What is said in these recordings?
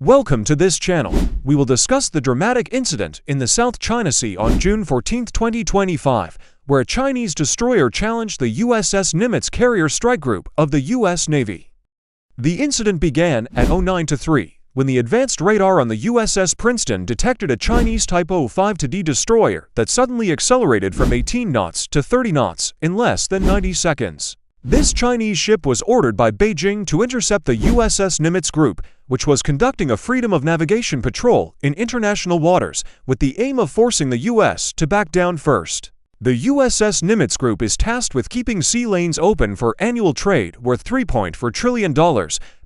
Welcome to this channel. We will discuss the dramatic incident in the South China Sea on June 14, 2025, where a Chinese destroyer challenged the USS Nimitz carrier strike group of the U.S. Navy. The incident began at 09:03, when the advanced radar on the USS Princeton detected a Chinese Type 05-D destroyer that suddenly accelerated from 18 knots to 30 knots in less than 90 seconds. This Chinese ship was ordered by Beijing to intercept the USS Nimitz group, which was conducting a freedom of navigation patrol in international waters with the aim of forcing the U.S. to back down first. The USS Nimitz group is tasked with keeping sea lanes open for annual trade worth $3.4 trillion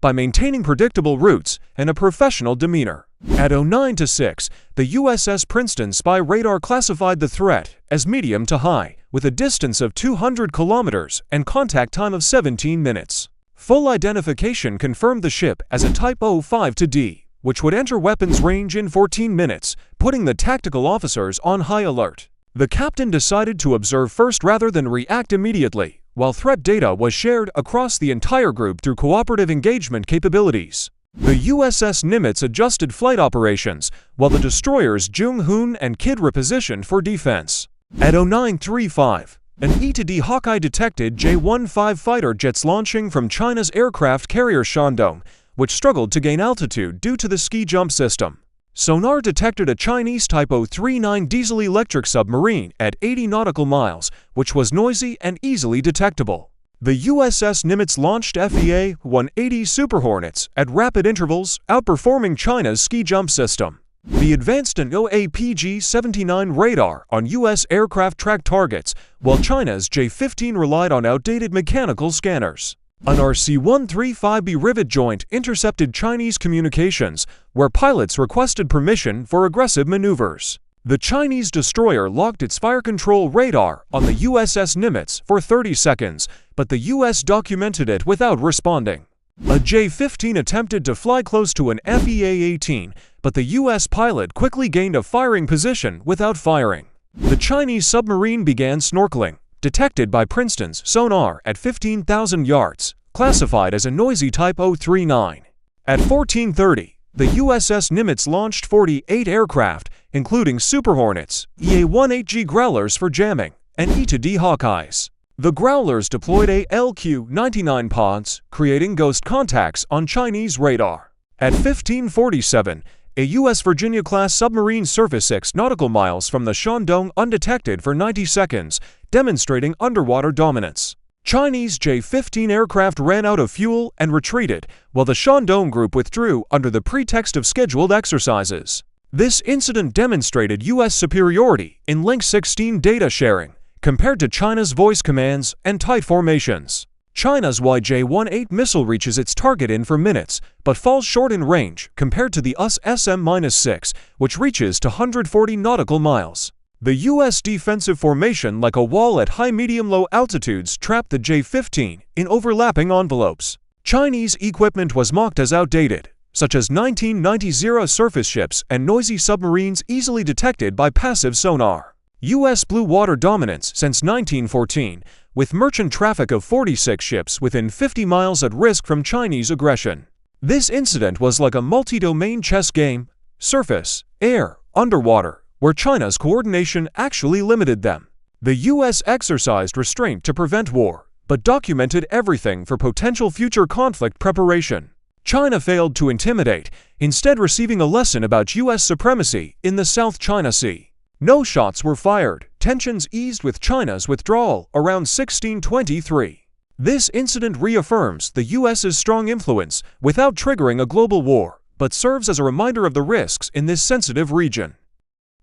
by maintaining predictable routes and a professional demeanor. At 09:06, the USS Princeton spy radar classified the threat as medium to high, with a distance of 200 kilometers and contact time of 17 minutes. Full identification confirmed the ship as a Type 05-D, which would enter weapons range in 14 minutes, putting the tactical officers on high alert. The captain decided to observe first rather than react immediately, while threat data was shared across the entire group through cooperative engagement capabilities. The USS Nimitz adjusted flight operations, while the destroyers Jung-hoon and Kidd repositioned for defense. At 09:35, an E-D Hawkeye detected J-15 fighter jets launching from China's aircraft carrier Shandong, which struggled to gain altitude due to the ski jump system. Sonar detected a Chinese Type 039 diesel-electric submarine at 80 nautical miles, which was noisy and easily detectable. The USS Nimitz launched FEA-180 Super Hornets at rapid intervals, outperforming China's ski jump system. The advanced an OAPG-79 radar on U.S. aircraft tracked targets, while China's J-15 relied on outdated mechanical scanners. An RC-135B rivet joint intercepted Chinese communications, where pilots requested permission for aggressive maneuvers. The Chinese destroyer locked its fire control radar on the USS Nimitz for 30 seconds, but the U.S. documented it without responding. A J-15 attempted to fly close to an FEA-18, but the U.S. pilot quickly gained a firing position without firing. The Chinese submarine began snorkeling, detected by Princeton's sonar at 15,000 yards, classified as a noisy Type 039. At 14:30, the USS Nimitz launched 48 aircraft, including Super Hornets, EA-18G Growlers for jamming, and E-D Hawkeyes. The Growlers deployed LQ-99 pods, creating ghost contacts on Chinese radar. At 15:47, a U.S. Virginia-class submarine surfaced 6 nautical miles from the Shandong undetected for 90 seconds, demonstrating underwater dominance. Chinese J-15 aircraft ran out of fuel and retreated, while the Shandong group withdrew under the pretext of scheduled exercises. This incident demonstrated U.S. superiority in Link 16 data sharing, compared to China's voice commands and tight formations. China's YJ-18 missile reaches its target in 4 minutes, but falls short in range compared to the US SM-6, which reaches to 140 nautical miles. The U.S. defensive formation like a wall at high medium-low altitudes trapped the J-15 in overlapping envelopes. Chinese equipment was mocked as outdated, such as 1990 surface ships and noisy submarines easily detected by passive sonar. U.S. blue water dominance since 1914, with merchant traffic of 46 ships within 50 miles at risk from Chinese aggression. This incident was like a multi-domain chess game: surface, air, underwater, where China's coordination actually limited them. The U.S. exercised restraint to prevent war, but documented everything for potential future conflict preparation. China failed to intimidate, instead receiving a lesson about U.S. supremacy in the South China Sea. No shots were fired. Tensions eased with China's withdrawal around 1623. This incident reaffirms the U.S.'s strong influence without triggering a global war, but serves as a reminder of the risks in this sensitive region.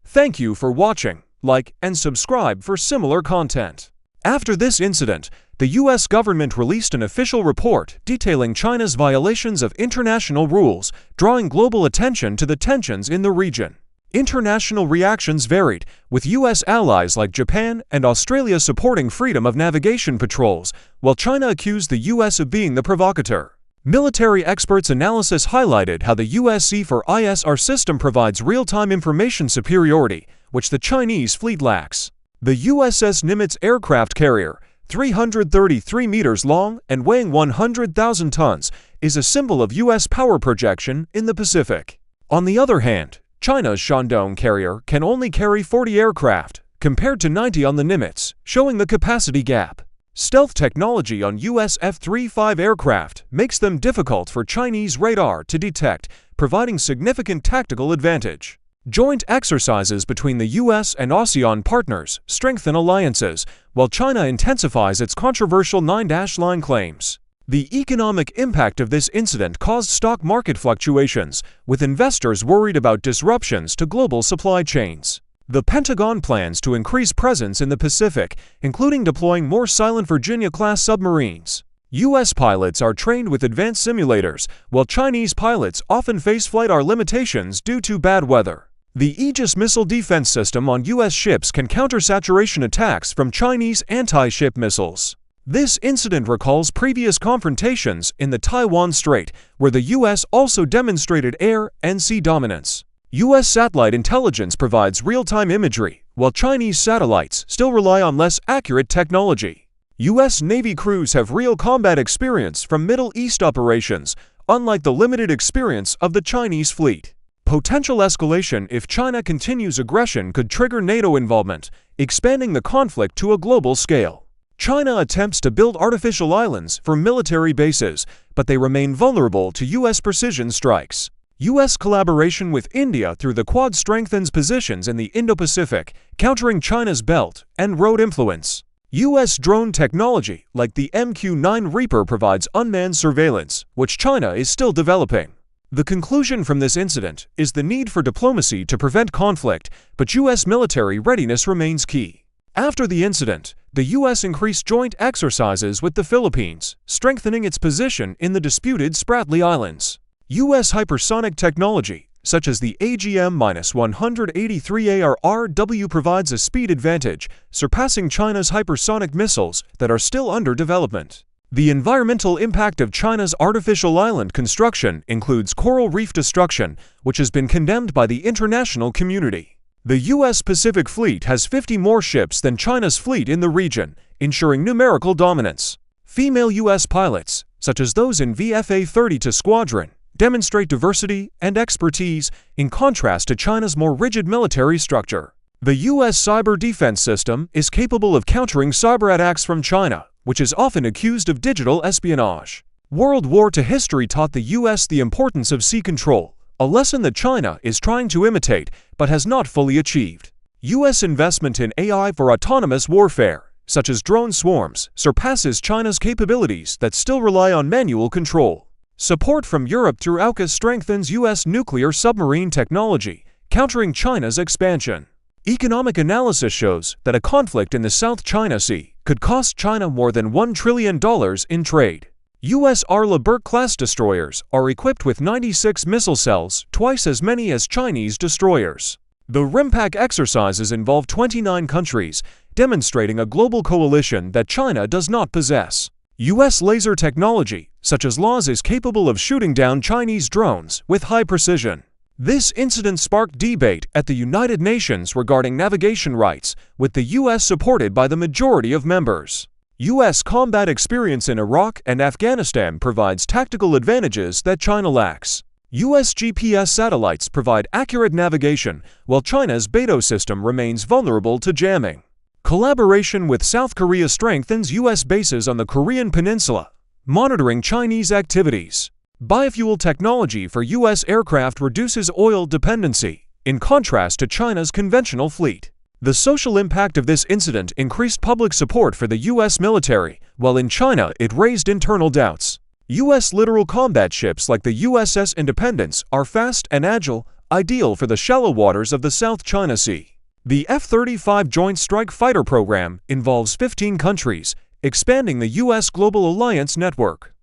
Thank you for watching. Like and subscribe for similar content. After this incident, the U.S. government released an official report detailing China's violations of international rules, drawing global attention to the tensions in the region. International reactions varied, with U.S. allies like Japan and Australia supporting freedom of navigation patrols, while China accused the U.S. of being the provocateur. Military experts' analysis highlighted how the U.S. C4ISR system provides real-time information superiority, which the Chinese fleet lacks. The USS Nimitz aircraft carrier, 333 meters long and weighing 100,000 tons, is a symbol of U.S. power projection in the Pacific. On the other hand, China's Shandong carrier can only carry 40 aircraft, compared to 90 on the Nimitz, showing the capacity gap. Stealth technology on U.S. F-35 aircraft makes them difficult for Chinese radar to detect, providing significant tactical advantage. Joint exercises between the U.S. and ASEAN partners strengthen alliances, while China intensifies its controversial 9-line claims. The economic impact of this incident caused stock market fluctuations, with investors worried about disruptions to global supply chains. The Pentagon plans to increase presence in the Pacific, including deploying more Silent Virginia-class submarines. U.S. pilots are trained with advanced simulators, while Chinese pilots often face flight hour limitations due to bad weather. The Aegis missile defense system on U.S. ships can counter saturation attacks from Chinese anti-ship missiles. This incident recalls previous confrontations in the Taiwan Strait, where the U.S. also demonstrated air and sea dominance. U.S. satellite intelligence provides real-time imagery, while Chinese satellites still rely on less accurate technology. U.S. Navy crews have real combat experience from Middle East operations, unlike the limited experience of the Chinese fleet. Potential escalation if China continues aggression could trigger NATO involvement, expanding the conflict to a global scale. China attempts to build artificial islands for military bases, but they remain vulnerable to U.S. precision strikes. U.S. collaboration with India through the Quad strengthens positions in the Indo-Pacific, countering China's Belt and Road influence. U.S. drone technology, like the MQ-9 Reaper, provides unmanned surveillance, which China is still developing. The conclusion from this incident is the need for diplomacy to prevent conflict, but U.S. military readiness remains key. After the incident, the U.S. increased joint exercises with the Philippines, strengthening its position in the disputed Spratly Islands. U.S. hypersonic technology, such as the AGM-183ARRW, provides a speed advantage, surpassing China's hypersonic missiles that are still under development. The environmental impact of China's artificial island construction includes coral reef destruction, which has been condemned by the international community. The U.S. Pacific Fleet has 50 more ships than China's fleet in the region, ensuring numerical dominance. Female U.S. pilots, such as those in VFA-32 Squadron, demonstrate diversity and expertise in contrast to China's more rigid military structure. The U.S. cyber defense system is capable of countering cyber attacks from China, which is often accused of digital espionage. World War II history taught the U.S. the importance of sea control, a lesson that China is trying to imitate but has not fully achieved. U.S. investment in AI for autonomous warfare, such as drone swarms, surpasses China's capabilities that still rely on manual control. Support from Europe through AUKUS strengthens U.S. nuclear submarine technology, countering China's expansion. Economic analysis shows that a conflict in the South China Sea could cost China more than $1 trillion in trade. U.S. Arleigh Burke-class destroyers are equipped with 96 missile cells, twice as many as Chinese destroyers. The RIMPAC exercises involve 29 countries, demonstrating a global coalition that China does not possess. U.S. laser technology, such as LAWS, is capable of shooting down Chinese drones with high precision. This incident sparked debate at the United Nations regarding navigation rights, with the U.S. supported by the majority of members. U.S. combat experience in Iraq and Afghanistan provides tactical advantages that China lacks. U.S. GPS satellites provide accurate navigation, while China's Beidou system remains vulnerable to jamming. Collaboration with South Korea strengthens U.S. bases on the Korean Peninsula, monitoring Chinese activities. Biofuel technology for U.S. aircraft reduces oil dependency, in contrast to China's conventional fleet. The social impact of this incident increased public support for the U.S. military, while in China it raised internal doubts. U.S. littoral combat ships like the USS Independence are fast and agile, ideal for the shallow waters of the South China Sea. The F-35 Joint Strike Fighter program involves 15 countries, expanding the U.S. global alliance network.